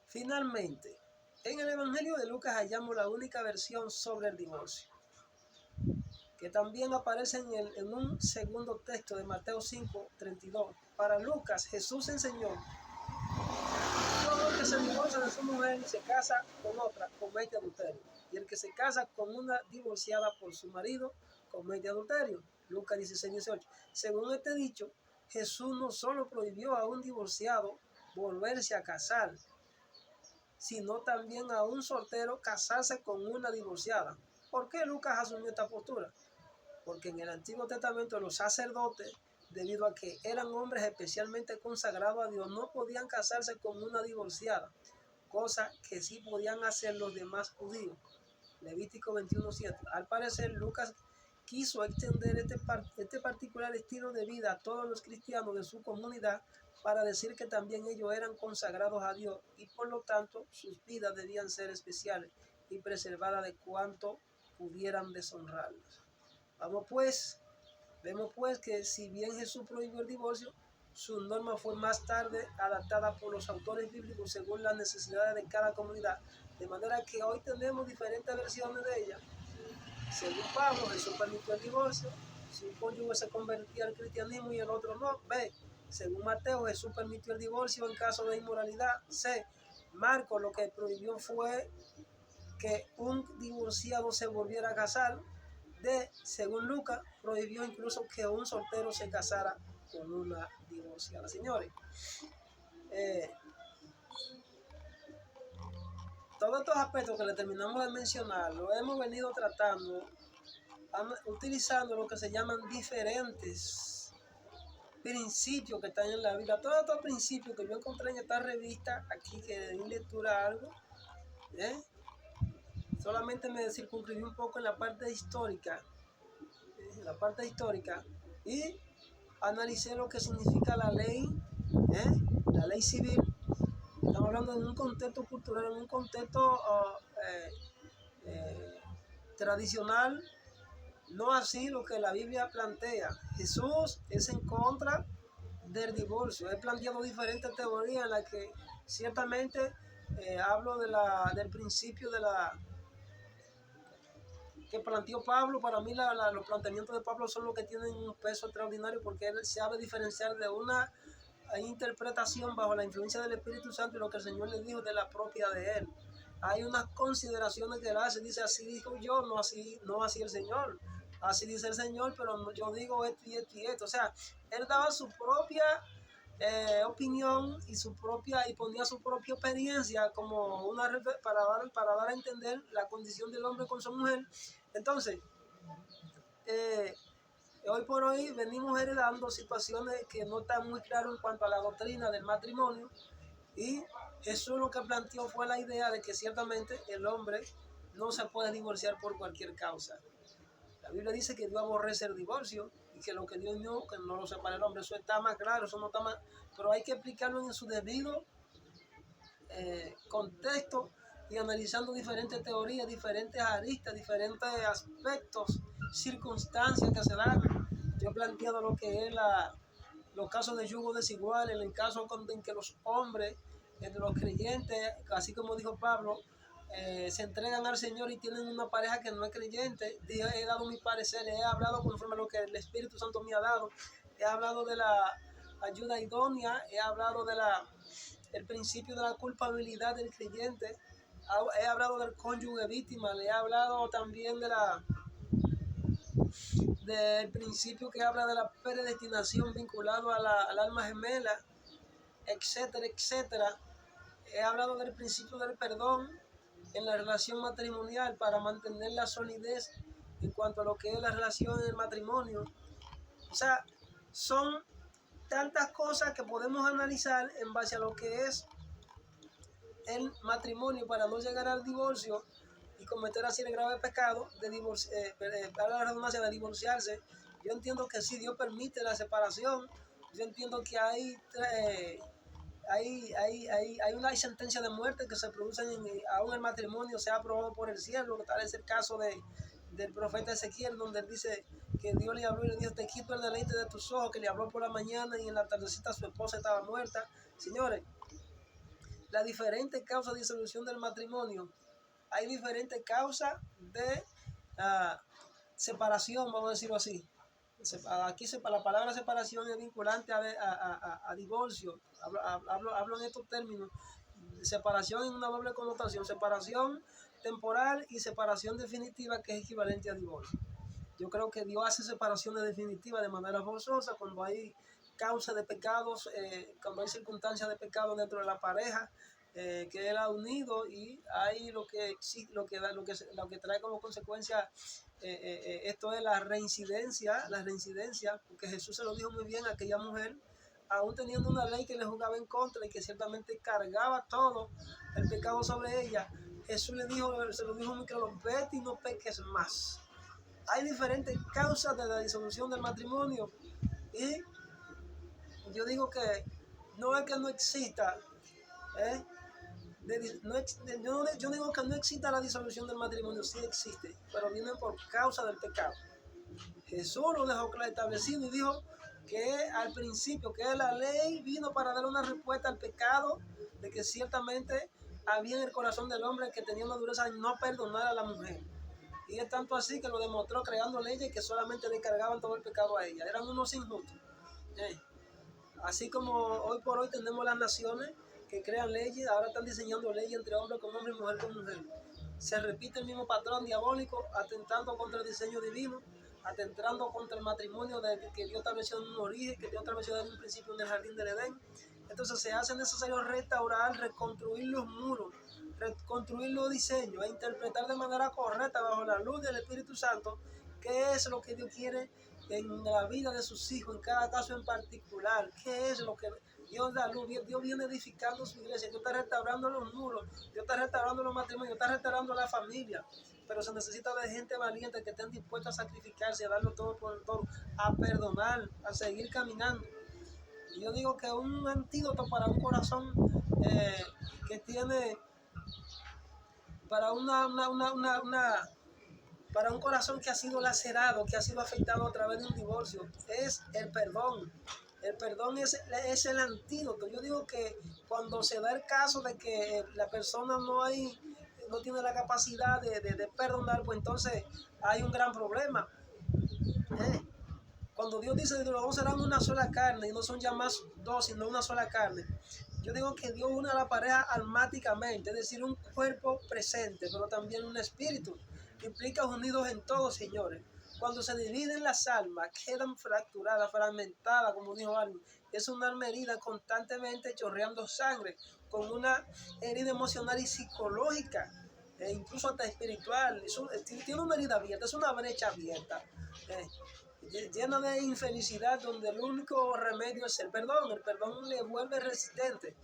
Finalmente, En el Evangelio de Lucas hallamos la única versión sobre el divorcio, que también aparece en un segundo texto de Mateo 5:32. Para Lucas, Jesús enseñó: todo el que se divorcia de su mujer y se casa con otra, comete adulterio. Y el que se casa con una divorciada por su marido, comete adulterio. Lucas 16:18. Según este dicho, Jesús no solo prohibió a un divorciado volverse a casar, sino también a un soltero casarse con una divorciada. ¿Por qué Lucas asumió esta postura? Porque en el Antiguo Testamento los sacerdotes, debido a que eran hombres especialmente consagrados a Dios, no podían casarse con una divorciada, cosa que sí podían hacer los demás judíos. Levítico 21:7. Al parecer, Lucas quiso extender este particular estilo de vida a todos los cristianos de su comunidad para decir que también ellos eran consagrados a Dios y por lo tanto sus vidas debían ser especiales y preservadas de cuanto pudieran deshonrarlos. Vemos pues que si bien Jesús prohibió el divorcio, su norma fue más tarde adaptada por los autores bíblicos según las necesidades de cada comunidad, de manera que hoy tenemos diferentes versiones de ella. Según Pablo, Jesús permitió el divorcio, si un cónyuge se convertía al cristianismo y el otro no. B. Según Mateo, Jesús permitió el divorcio en caso de inmoralidad. C. Marcos lo que prohibió fue que un divorciado se volviera a casar. D. Según Lucas, prohibió incluso que un soltero se casara con una divorciada. Señores, todos estos aspectos que le terminamos de mencionar, lo hemos venido tratando utilizando lo que se llaman diferentes principios que están en la Biblia. Todos estos principios que yo encontré en esta revista, aquí que di lectura a algo, solamente me circunscribí un poco en la parte histórica, y analicé lo que significa la ley civil. Estamos hablando en un contexto cultural, en un contexto tradicional, no así lo que la Biblia plantea. Jesús es en contra del divorcio. He planteado diferentes teorías en las que ciertamente hablo del principio que planteó Pablo. Para mí los planteamientos de Pablo son los que tienen un peso extraordinario, porque él sabe diferenciar de una interpretación bajo la influencia del Espíritu Santo y lo que el Señor le dijo de la propia de él. Hay unas consideraciones que él hace, dice: así dijo yo, no así el Señor. Así dice el Señor, pero yo digo esto y esto y esto. O sea, él daba su propia opinión y ponía su propia experiencia como para dar a entender la condición del hombre con su mujer. Entonces, hoy por hoy venimos heredando situaciones que no están muy claras en cuanto a la doctrina del matrimonio, y Jesús lo que planteó fue la idea de que ciertamente el hombre no se puede divorciar por cualquier causa. La Biblia dice que Dios aborrece el divorcio y que lo que Dios no, que no lo separe el hombre. Eso está más claro, eso no está más, pero hay que explicarlo en su debido contexto y analizando diferentes teorías, diferentes aristas, diferentes aspectos, circunstancias que se dan. Yo he planteado lo que es los casos de yugo desigual, en el caso en que los hombres, entre los creyentes, así como dijo Pablo, se entregan al Señor y tienen una pareja que no es creyente. He dado mi parecer, he hablado conforme a lo que el Espíritu Santo me ha dado, he hablado de la ayuda idónea, he hablado el principio de la culpabilidad del creyente, he hablado del cónyuge víctima, le he hablado también del principio que habla de la predestinación vinculado al alma gemela, etcétera, etcétera. He hablado del principio del perdón en la relación matrimonial para mantener la solidez en cuanto a lo que es la relación en el matrimonio. O sea, son tantas cosas que podemos analizar en base a lo que es el matrimonio para no llegar al divorcio y cometer así el grave pecado de divorciarse. Yo entiendo que sí, Dios permite la separación. Yo entiendo que hay una sentencia de muerte que se produce aún en el matrimonio, se ha aprobado por el cielo, que tal es el caso del profeta Ezequiel, donde él dice que Dios le habló y le dijo: te quito el deleite de tus ojos, que le habló por la mañana y en la tardecita su esposa estaba muerta. Señores, las diferentes causas de disolución del matrimonio. Hay diferentes causas de separación, vamos a decirlo así. Aquí la palabra separación es vinculante a divorcio. Hablo en estos términos. Separación en una doble connotación. Separación temporal y separación definitiva, que es equivalente a divorcio. Yo creo que Dios hace separaciones definitivas de manera forzosa cuando hay causa de pecados, cuando hay circunstancias de pecado dentro de la pareja, que Él ha unido, y hay lo que trae como consecuencia esto es la reincidencia, porque Jesús se lo dijo muy bien a aquella mujer, aún teniendo una ley que le jugaba en contra y que ciertamente cargaba todo el pecado sobre ella. Jesús se lo dijo muy claro: vete y no peques más. Hay diferentes causas de la disolución del matrimonio, y yo digo que no es que no exista, yo digo que no exista la disolución del matrimonio, sí existe, pero viene por causa del pecado. Jesús lo dejó claro establecido y dijo que al principio, que la ley vino para dar una respuesta al pecado, de que ciertamente había en el corazón del hombre que tenía una dureza de no perdonar a la mujer. Y es tanto así que lo demostró creando leyes que solamente descargaban todo el pecado a ella. Eran unos injustos. Así como hoy por hoy tenemos las naciones que crean leyes, ahora están diseñando leyes entre hombre con hombre y mujer con mujer. Se repite el mismo patrón diabólico, atentando contra el diseño divino, atentando contra el matrimonio que Dios estableció en un origen, que Dios estableció desde un principio en el jardín del Edén. Entonces se hace necesario restaurar, reconstruir los muros, reconstruir los diseños e interpretar de manera correcta, bajo la luz del Espíritu Santo, qué es lo que Dios quiere en la vida de sus hijos, en cada caso en particular. ¿Qué es lo que Dios da luz? Dios viene edificando su iglesia. Dios está restaurando los muros, Dios está restaurando los matrimonios, Dios está restaurando la familia. Pero se necesita de gente valiente que estén dispuestos a sacrificarse, a darlo todo por el todo, a perdonar, a seguir caminando. Y yo digo que un antídoto para un corazón que tiene, para para un corazón que ha sido lacerado, que ha sido afectado a través de un divorcio, es el perdón. El perdón es el antídoto. Yo digo que cuando se da el caso de que la persona no tiene la capacidad de perdonar, pues entonces hay un gran problema. Cuando Dios dice que los dos serán una sola carne, y no son ya más dos, sino una sola carne, yo digo que Dios une a la pareja almáticamente, es decir, un cuerpo presente, pero también un espíritu. Implica unidos en todo, señores. Cuando se dividen las almas, quedan fracturadas, fragmentadas, como dijo alguien. Es una alma herida constantemente chorreando sangre, con una herida emocional y psicológica, e incluso hasta espiritual. Tiene una herida abierta, es una brecha abierta, llena de infelicidad, donde el único remedio es el perdón. El perdón le vuelve resistente.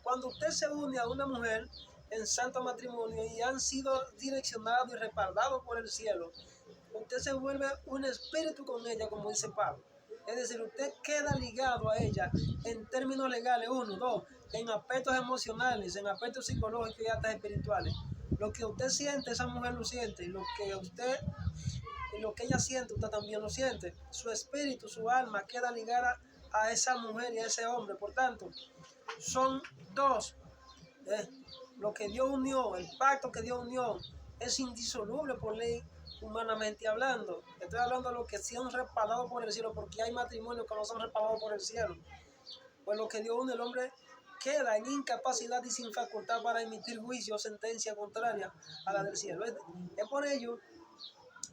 Cuando usted se une a una mujer en santo matrimonio y han sido direccionados y respaldados por el cielo, usted se vuelve un espíritu con ella, como dice Pablo. Es decir, usted queda ligado a ella en términos legales, 1, 2, en aspectos emocionales, en aspectos psicológicos y hasta espirituales. Lo que usted siente, esa mujer lo siente, y lo que ella siente, usted también lo siente. Su espíritu, su alma queda ligada a esa mujer y a ese hombre. Por tanto, son dos. Lo que Dios unió, el pacto que Dios unió, es indisoluble por ley, humanamente hablando. Estoy hablando de lo que son respaldados por el cielo, porque hay matrimonios que no son respaldados por el cielo. Pues lo que Dios une, el hombre queda en incapacidad y sin facultad para emitir juicio o sentencia contraria a la del cielo. Es por ello,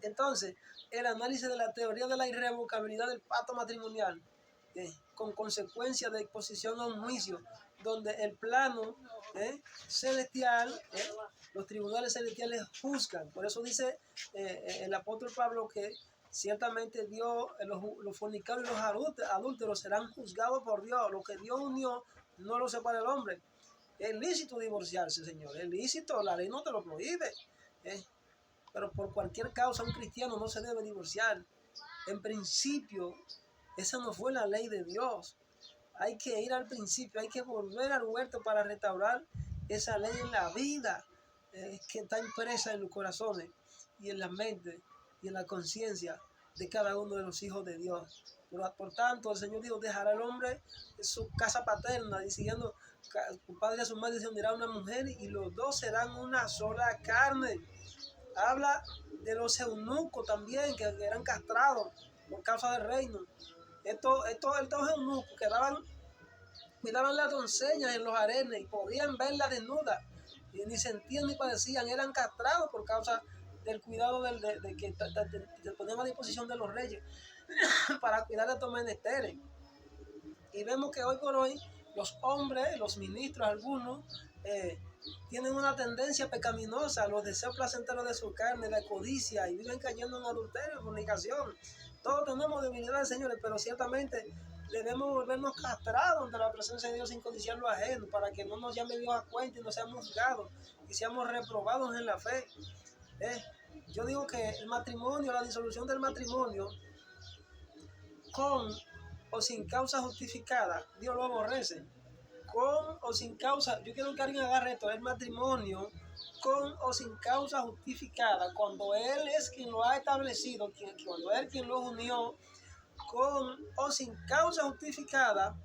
entonces, el análisis de la teoría de la irrevocabilidad del pacto matrimonial, con consecuencia de exposición a un juicio, donde el plano celestial, los tribunales celestiales juzgan. Por eso dice el apóstol Pablo que ciertamente Dios, los fornicarios y los adúlteros serán juzgados por Dios. Lo que Dios unió no lo separa el hombre. Es lícito divorciarse, señor. Es lícito, la ley no te lo prohíbe. Pero por cualquier causa un cristiano no se debe divorciar. En principio, esa no fue la ley de Dios. Hay que ir al principio, hay que volver al huerto para restaurar esa ley en la vida que está impresa en los corazones y en la mente y en la conciencia de cada uno de los hijos de Dios. Por tanto, el Señor dijo: dejará al hombre en su casa paterna, diciendo su padre y a su madre se unirán a una mujer y los dos serán una sola carne. Habla de los eunucos también, que eran castrados por causa del reino. Estos eunucos cuidaban las doncellas en los harenes y podían verlas desnudas. Y ni sentían ni padecían, eran castrados por causa del cuidado de que ponían a disposición de los reyes para cuidar de estos menesteres. Y vemos que hoy por hoy los hombres, los ministros, algunos, tienen una tendencia pecaminosa a los deseos placenteros de su carne, de codicia, y viven cayendo en adulterio, en fornicación. Todos tenemos debilidades, señores, pero ciertamente debemos volvernos castrados ante la presencia de Dios sin codiciar lo ajeno, para que no nos llame Dios a cuenta y no seamos juzgados y seamos reprobados en la fe. Yo digo que el matrimonio, la disolución del matrimonio, con o sin causa justificada, Dios lo aborrece. Con o sin causa, yo quiero que alguien agarre esto, el matrimonio con o sin causa justificada, cuando Él es quien lo ha establecido, cuando Él quien lo unió, con o sin causa justificada,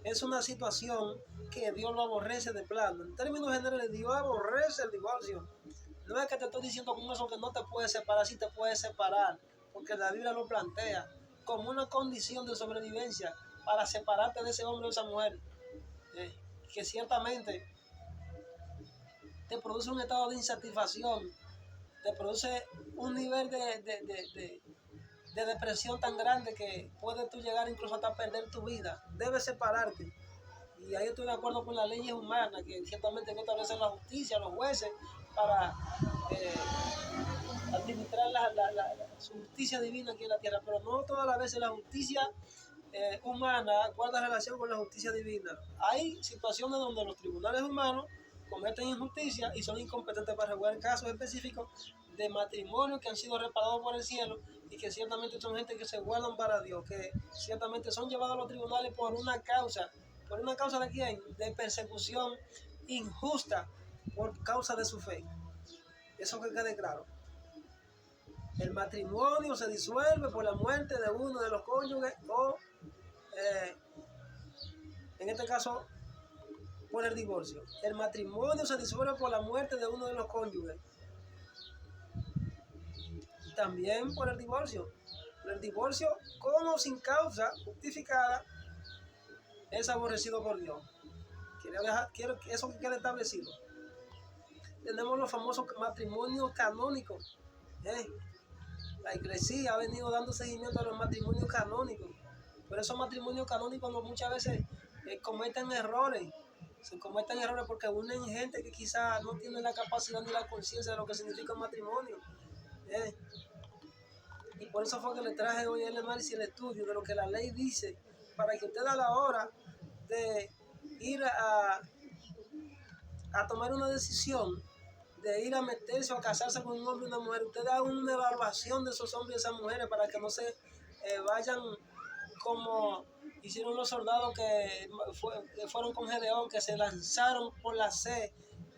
es una situación que Dios lo aborrece de plano. En términos generales, Dios aborrece el divorcio. No es que te estoy diciendo con eso que no te puedes separar, sí te puedes separar, porque la Biblia lo plantea como una condición de sobrevivencia para separarte de ese hombre o de esa mujer, que ciertamente te produce un estado de insatisfacción, te produce un nivel de depresión tan grande que puedes tú llegar incluso hasta perder tu vida. Debes separarte. Y ahí estoy de acuerdo con las leyes humanas, que ciertamente no establecen la justicia, los jueces, para administrar su justicia divina aquí en la tierra, pero no todas las veces la justicia humana guarda relación con la justicia divina. Hay situaciones donde los tribunales humanos cometen injusticia y son incompetentes para regular casos específicos de matrimonio que han sido reparados por el cielo y que ciertamente son gente que se guardan para Dios, que ciertamente son llevados a los tribunales por una causa de quién, de persecución injusta por causa de su fe. Eso que quede claro. El matrimonio se disuelve por la muerte de uno de los cónyuges o, en este caso, por el divorcio. El matrimonio se disuelve por la muerte de uno de los cónyuges. Y también por el divorcio. El divorcio, con o sin causa justificada, es aborrecido por Dios. Quiero que eso quede establecido. Tenemos los famosos matrimonios canónicos. La iglesia ha venido dando seguimiento a los matrimonios canónicos. Pero esos matrimonios canónicos muchas veces cometen errores. Se cometen errores porque unen gente que quizás no tiene la capacidad ni la conciencia de lo que significa un matrimonio. Y por eso fue que le traje hoy el análisis, el estudio de lo que la ley dice, para que usted a la hora de ir a tomar una decisión, de ir a meterse o a casarse con un hombre y una mujer, usted da una evaluación de esos hombres y esas mujeres para que no se vayan como hicieron los soldados que fueron con Gedeón, que se lanzaron por la sed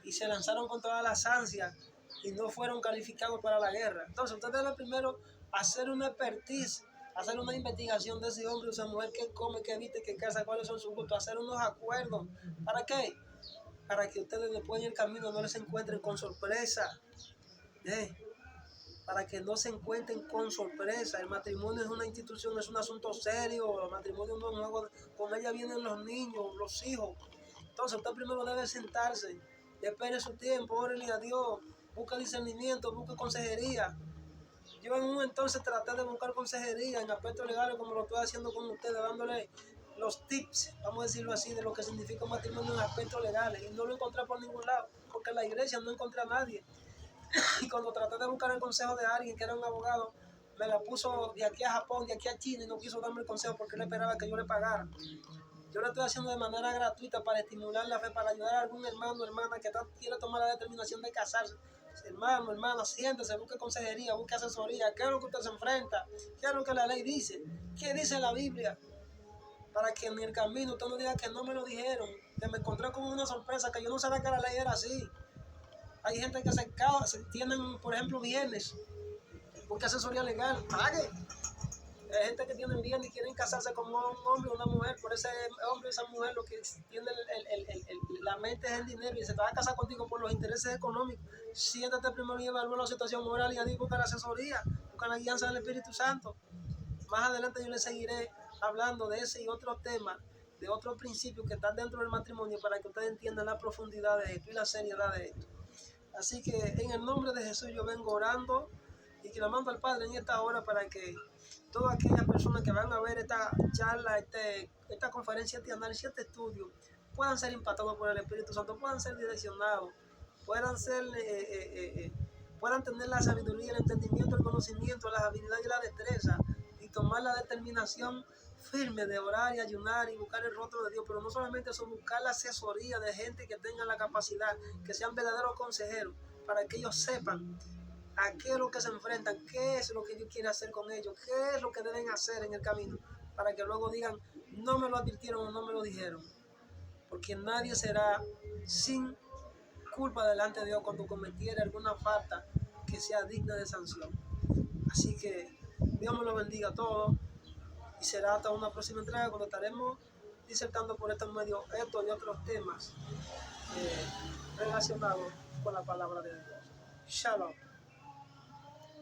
y se lanzaron con todas las ansias y no fueron calificados para la guerra. Entonces usted debe primero hacer una expertise, hacer una investigación de ese hombre o esa mujer, qué come, qué viste, qué casa, cuáles son sus gustos, hacer unos acuerdos. ¿Para qué? Para que ustedes después en el camino no les encuentren con sorpresa. Para que no se encuentren con sorpresa. El matrimonio es una institución, es un asunto serio. El matrimonio no es un juego. Con ella vienen los niños, los hijos. Entonces usted primero debe sentarse, espere su tiempo, órale a Dios, busque discernimiento, busque consejería. Yo en un entonces traté de buscar consejería en aspectos legales, como lo estoy haciendo con ustedes, dándole los tips, vamos a decirlo así, de lo que significa un matrimonio en aspectos legales, y no lo encontré por ningún lado, porque en la iglesia no encontré a nadie. Y cuando traté de buscar el consejo de alguien que era un abogado, me la puso de aquí a Japón, de aquí a China, y no quiso darme el consejo porque él esperaba que yo le pagara. Yo lo estoy haciendo de manera gratuita para estimular la fe, para ayudar a algún hermano o hermana que quiere tomar la determinación de casarse. Hermano, hermana, siéntese, busque consejería, busque asesoría. ¿Qué es lo que usted se enfrenta? ¿Qué es lo que la ley dice? ¿Qué dice la Biblia? Para que en el camino usted no diga que no me lo dijeron, que me encontré con una sorpresa, que yo no sabía que la ley era así. Hay gente que tienen, por ejemplo, bienes, busque asesoría legal, pague. Hay gente que tienen bien y quieren casarse con un hombre o una mujer, por ese hombre o esa mujer lo que tiene la mente es el dinero y se te va a casar contigo por los intereses económicos. Siéntate primero y evalúa la situación moral y ahí busca la asesoría, busca la guianza del Espíritu Santo. Más adelante yo les seguiré hablando de ese y otros temas, de otros principios que están dentro del matrimonio para que ustedes entiendan la profundidad de esto y la seriedad de esto. Así que en el nombre de Jesús yo vengo orando y clamando al Padre en esta hora para que todas aquellas personas que van a ver esta charla, esta conferencia, este análisis, este estudio, puedan ser impactados por el Espíritu Santo, puedan ser direccionados, puedan ser, puedan tener la sabiduría, el entendimiento, el conocimiento, las habilidades y la destreza y tomar la determinación firme de orar y ayunar y buscar el rostro de Dios, pero no solamente eso, buscar la asesoría de gente que tenga la capacidad, que sean verdaderos consejeros, para que ellos sepan a qué es lo que se enfrentan, qué es lo que Dios quiere hacer con ellos, qué es lo que deben hacer en el camino, para que luego digan, no me lo advirtieron o no me lo dijeron, porque nadie será sin culpa delante de Dios cuando cometiera alguna falta que sea digna de sanción. Así que Dios me lo bendiga a todos y será hasta una próxima entrega cuando estaremos disertando por estos medios estos y otros temas relacionados con la palabra de Dios. Shalom.